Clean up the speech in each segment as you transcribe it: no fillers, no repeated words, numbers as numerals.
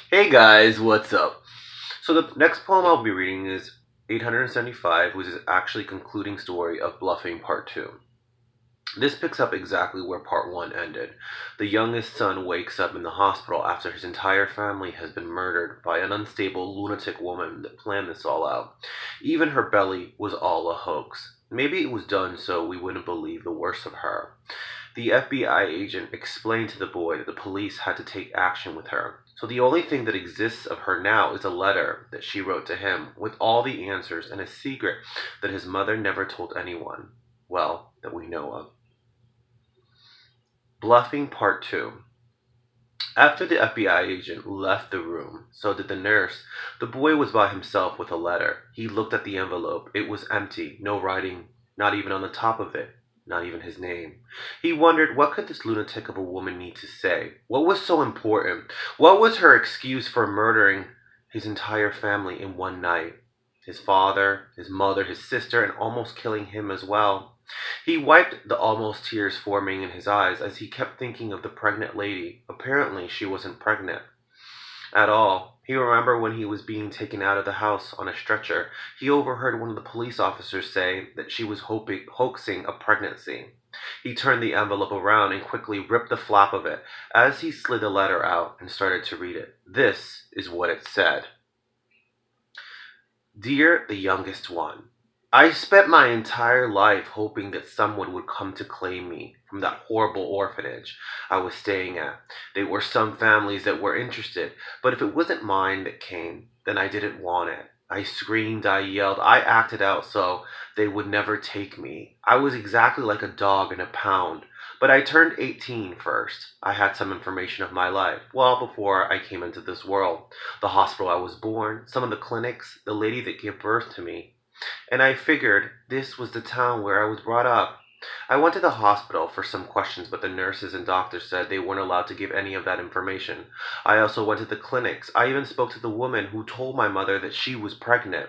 Hey guys, what's up? So the next poem I'll be reading is 875, which is actually concluding story of Bluffing Part 2. This picks up exactly where Part 1 ended. The youngest son wakes up in the hospital after his entire family has been murdered by an unstable lunatic woman that planned this all out. Even her belly was all a hoax. Maybe it was done so we wouldn't believe the worst of her. The FBI agent explained to the boy that the police had to take action with her. So the only thing that exists of her now is a letter that she wrote to him with all the answers and a secret that his mother never told anyone. Well, that we know of. Bluffing Part 2. After the FBI agent left the room, so did the nurse. The boy was by himself with a letter. He looked at the envelope. It was empty, no writing, not even on the top of it, not even his name. He wondered what could this lunatic of a woman need to say? What was so important? What was her excuse for murdering his entire family in one night? His father, his mother, his sister, and almost killing him as well. He wiped the almost tears forming in his eyes as he kept thinking of the pregnant lady. Apparently, she wasn't pregnant at all. He remembered when he was being taken out of the house on a stretcher. He overheard one of the police officers say that she was hoaxing a pregnancy. He turned the envelope around and quickly ripped the flap of it as he slid the letter out and started to read it. This is what it said. Dear the youngest one, I spent my entire life hoping that someone would come to claim me from that horrible orphanage I was staying at. There were some families that were interested, but if it wasn't mine that came, then I didn't want it. I screamed, I yelled, I acted out so they would never take me. I was exactly like a dog in a pound. But I turned 18 first. I had some information of my life, well before I came into this world. The hospital I was born, some of the clinics, the lady that gave birth to me. And I figured this was the town where I was brought up. I went to the hospital for some questions, but the nurses and doctors said they weren't allowed to give any of that information. I also went to the clinics. I even spoke to the woman who told my mother that she was pregnant.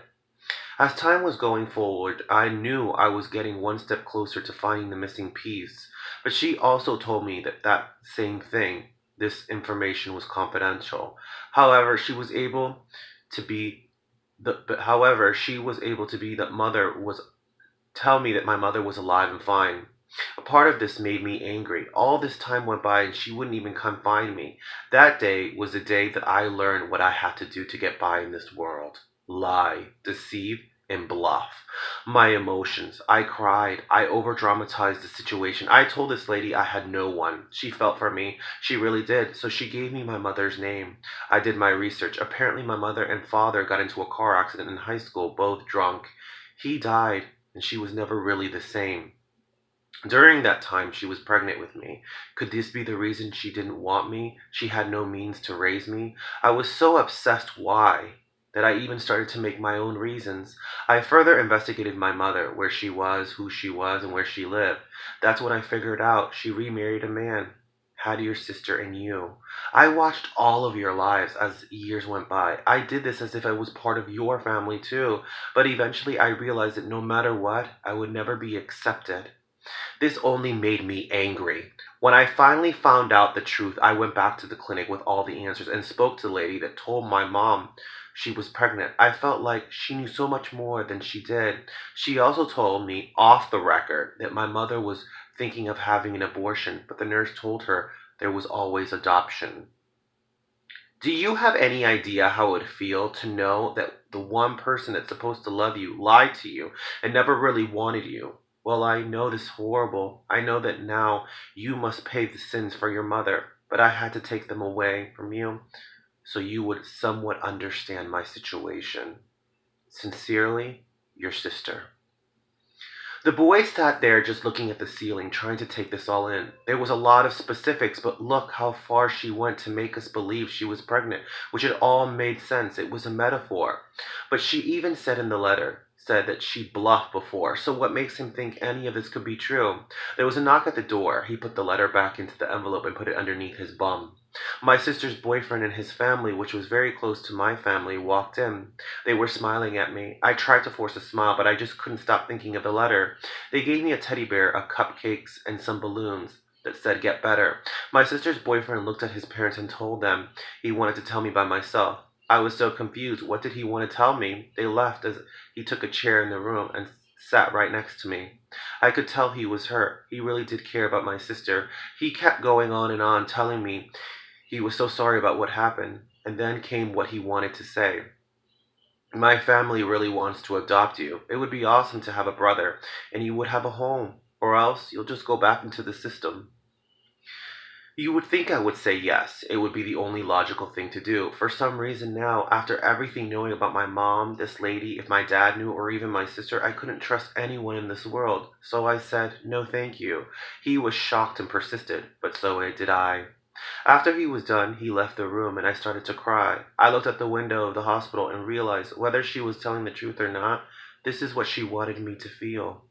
As time was going forward, I knew I was getting one step closer to finding the missing piece. But she also told me that same thing, this information was confidential. However, she was able to be however, she was able to be that mother was tell me that my mother was alive and fine. A part of this made me angry. All this time went by and she wouldn't even come find me. That day was the day that I learned what I had to do to get by in this world. Lie, deceive, and bluff. My emotions. I cried. I overdramatized the situation. I told this lady I had no one. She felt for me. She really did. So she gave me my mother's name. I did my research. Apparently my mother and father got into a car accident in high school, both drunk. He died, and she was never really the same. During that time, she was pregnant with me. Could this be the reason she didn't want me? She had no means to raise me. I was so obsessed why that I even started to make my own reasons. I further investigated my mother, where she was, who she was, and where she lived. That's when I figured out she remarried a man, had your sister and you. I watched all of your lives as years went by. I did this as if I was part of your family too, but eventually I realized that no matter what, I would never be accepted. This only made me angry. When I finally found out the truth, I went back to the clinic with all the answers and spoke to the lady that told my mom she was pregnant. I felt like she knew so much more than she did. She also told me off the record that my mother was thinking of having an abortion, but the nurse told her there was always adoption. Do you have any idea how it would feel to know that the one person that's supposed to love you lied to you and never really wanted you? Well, I know this is horrible. I know that now you must pay the sins for your mother, but I had to take them away from you so you would somewhat understand my situation. Sincerely, your sister. The boy sat there just looking at the ceiling, trying to take this all in. There was a lot of specifics, but look how far she went to make us believe she was pregnant, which it all made sense. It was a metaphor. But she even said in the letter, said that she bluffed before. So what makes him think any of this could be true? There was a knock at the door. He put the letter back into the envelope and put it underneath his bum. My sister's boyfriend and his family, which was very close to my family, walked in. They were smiling at me. I tried to force a smile, but I just couldn't stop thinking of the letter. They gave me a teddy bear, a cupcakes, and some balloons. that said get better. My sister's boyfriend looked at his parents and told them he wanted to tell me by myself. I was so confused. What did he want to tell me? They left as he took a chair in the room and sat right next to me. I could tell he was hurt. He really did care about my sister. He kept going on and on, telling me he was so sorry about what happened. And then came what he wanted to say. My family really wants to adopt you. It would be awesome to have a brother, and you would have a home. Or else you'll just go back into the system. You would think I would say yes. It would be the only logical thing to do. For some reason now, after everything knowing about my mom, this lady, if my dad knew, or even my sister, I couldn't trust anyone in this world. So I said, no thank you. He was shocked and persisted, but so did I. After he was done, he left the room and I started to cry. I looked at the window of the hospital and realized whether she was telling the truth or not, this is what she wanted me to feel.